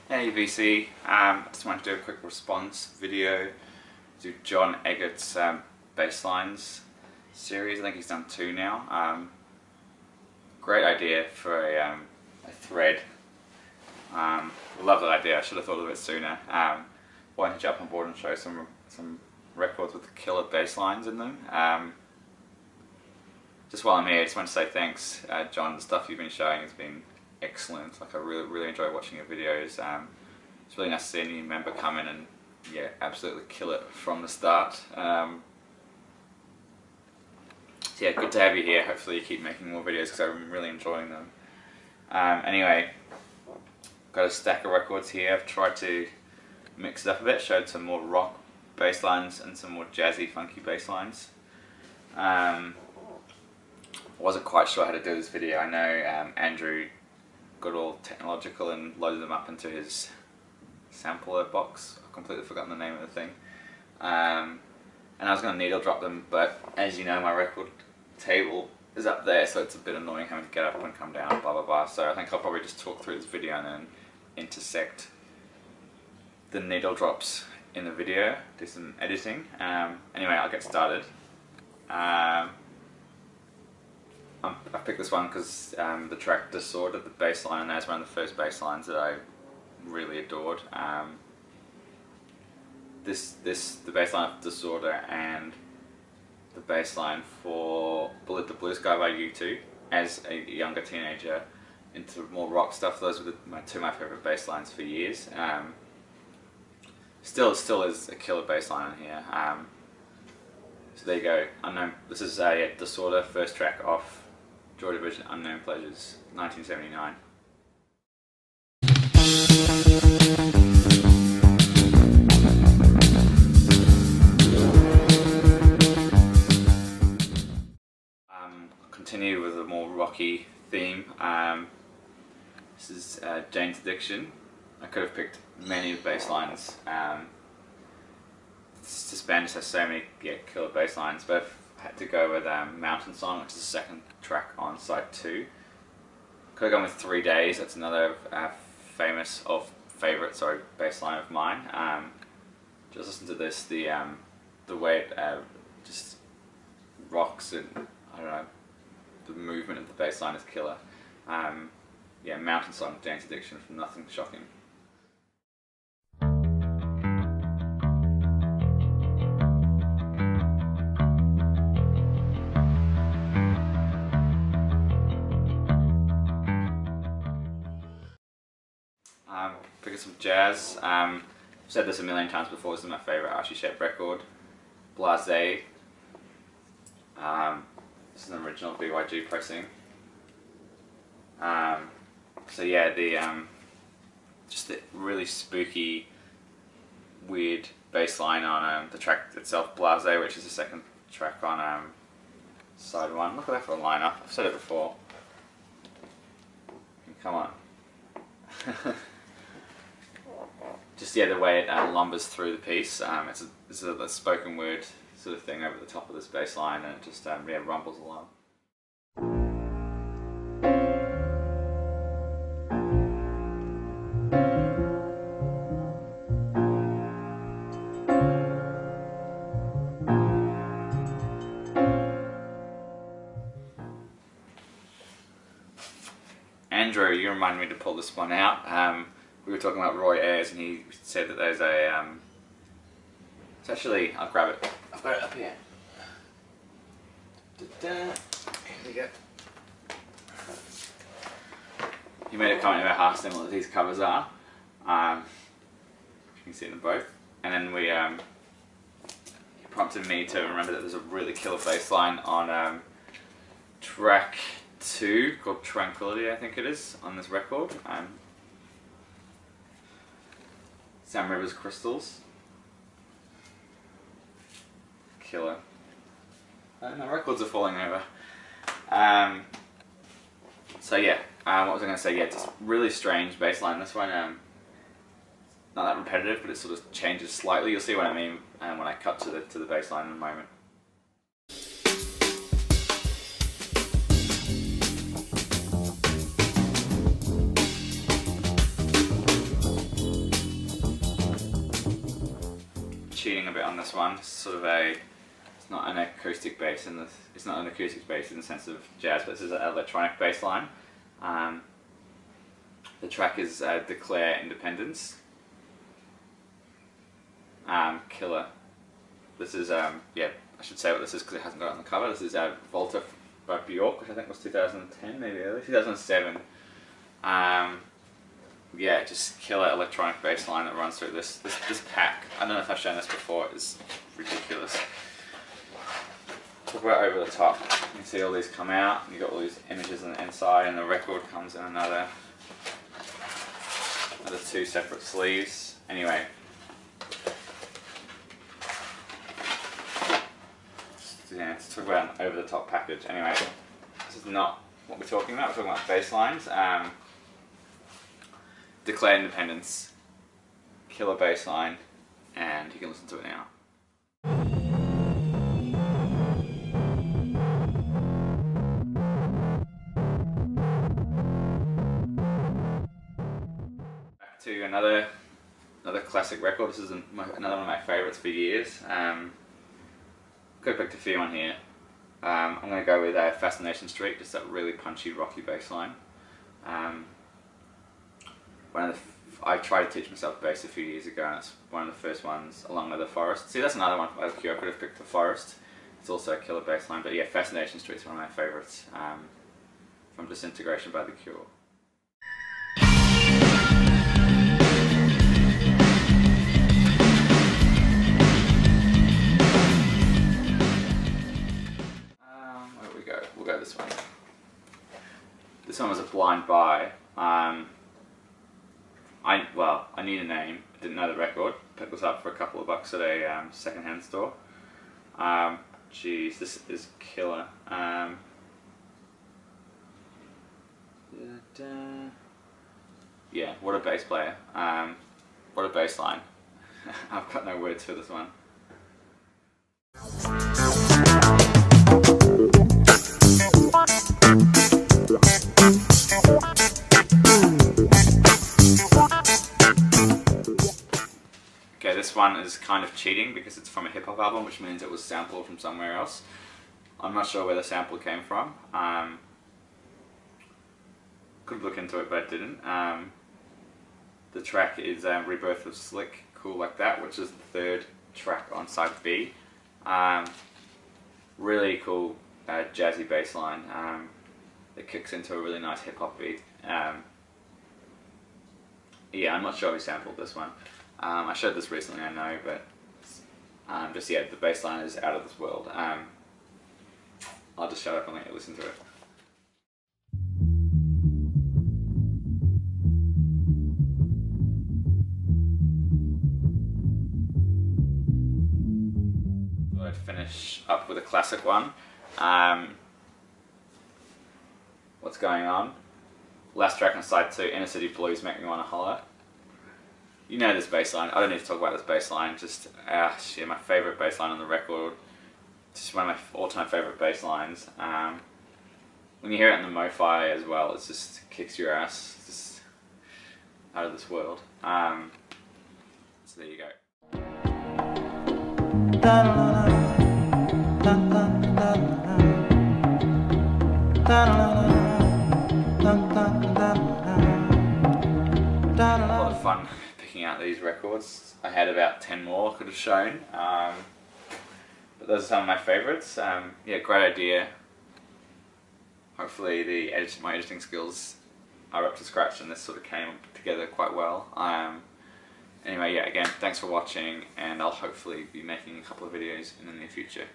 Hey VC, I just wanted to do a quick response video to John Eggert's Basslines series. I think he's done 2 now. Great idea for a thread. Love that idea. I should have thought of it sooner. Wanted to jump on board and show some records with killer bass lines in them. Just while I'm here, I just want to say thanks, John. The stuff you've been showing has been excellent. Like, I really enjoy watching your videos. It's really nice to see a new member come in and absolutely kill it from the start. So yeah, good to have you here. Hopefully you keep making more videos because I'm really enjoying them. Anyway, got a stack of records here. I've tried to mix it up a bit, showed some more rock bass lines and some more jazzy, funky bass lines. Wasn't quite sure how to do this video. I know Andrew got all technological and loaded them up into his sampler box. I've completely forgotten the name of the thing. And I was going to needle drop them, but as you know, my record table is up there, so it's a bit annoying having to get up and come down, blah blah blah. So I think I'll probably just talk through this video and then intersect the needle drops in the video, do some editing. Anyway, I'll get started. I picked this one because the track Disordered, the bass line, and that's one of the first bass lines that I really adored. The bass line of Disorder and the bass line for Bullet the Blue Sky by U2 as a younger teenager into more rock stuff. Those were two of my favourite bass lines for years. Still is a killer bass line in here. So there you go. Unknown. This is Disorder, first track off Joy Division, Unknown Pleasures, 1979. Continue with a more rocky theme. This is Jane's Addiction. I could have picked many bass lines. This band just has so many killer bass lines, but I've had to go with Mountain Song, which is the second track on side 2. Could have gone with 3 Days. That's another favorite bass line of mine. Just listen to this. The way it just rocks, and I don't know, the movement of the bass line is killer. Yeah, Mountain Song, Jane's Addiction from Nothing Shocking. Picking some jazz. I've said this a million times before, this is my favourite Archie-shaped record. Blase. This is an original BYG pressing. So yeah, just the really spooky, weird bass line on the track itself, Blase, which is the second track on side 1. Look at that for a lineup. I've said it before. Come on. Just the way it lumbers through the piece. It's a spoken word sort of thing over the top of this bass line, and it just rumbles along. Andrew, you reminded me to pull this one out. We were talking about Roy Ayers, and he said that there's a it's actually, I'll grab it. I've got it up here. Here we go. He made a comment about how similar these covers are. You can see them both. And then he prompted me to remember that there's a really killer bass line on track 2 called Tranquility, I think it is, on this record. Sam Rivers Crystals. Killer. My records are falling over. So yeah, what was I going to say? Yeah, just really strange bass line. This one, not that repetitive, but it sort of changes slightly. You'll see what I mean when I cut to the bass line in a moment. cheating a bit on this one. It's sort of a, it's not an acoustic bass in the, it's not an acoustic bass in the sense of jazz, but this is an electronic bass line. The track is Declare Independence. Killer. This is, yeah, I should say what this is because it hasn't got it on the cover. This is Volta by Bjork, which I think was 2010, maybe early, 2007. Yeah, just killer electronic bass line that runs through this pack. I don't know if I've shown this before, it's ridiculous. Talk about over the top. You can see all these come out, you've got all these images on the inside, and the record comes in another 2 separate sleeves. Anyway. Yeah, let's talk about an over the top package. Anyway, this is not what we're talking about. We're talking about bass lines. Declare Independence, killer bass line, and you can listen to it now. Back to another classic record. This is another one of my favourites for years. Could have picked a few on here. I'm going to go with Fascination Street, just that really punchy, rocky bass line. I tried to teach myself bass a few years ago, and it's one of the first ones, along with The Forest. See, that's another one by The Cure. I could have picked The Forest. It's also a killer bass line, but yeah, Fascination Street is one of my favourites from Disintegration by The Cure. We'll go this one. This one was a blind buy. I need a name. I didn't know the record. Picked this up for a couple of bucks at a second-hand store. Geez, this is killer. Yeah, what a bass player. What a bass line. I've got no words for this one. Okay, this one is kind of cheating because it's from a hip hop album, which means it was sampled from somewhere else. I'm not sure where the sample came from. Could look into it, but I didn't. The track is Rebirth of Slick, Cool Like That, which is the 3rd track on side B. Really cool jazzy bass line that kicks into a really nice hip hop beat. Yeah, I'm not sure who sampled this one. I showed this recently, I know, but just yeah, the bass line is out of this world. I'll just shut up and let you listen to it. So I'd finish up with a classic one. What's Going On? Last track on side 2, Inner City Blues, Make Me Wanna Holler. You know this bass line. I don't need to talk about this bass line. Just, shit, my favourite bass line on the record. Just one of my all-time favourite bass lines. When you hear it in the Mo-Fi as well, it just kicks your ass. It's just out of this world. So there you go. A lot of fun picking out these records. I had about 10 more I could have shown, but those are some of my favourites. Yeah, great idea. Hopefully my editing skills are up to scratch and this sort of came together quite well. Anyway, yeah, again, thanks for watching, and I'll hopefully be making a couple of videos in the near future.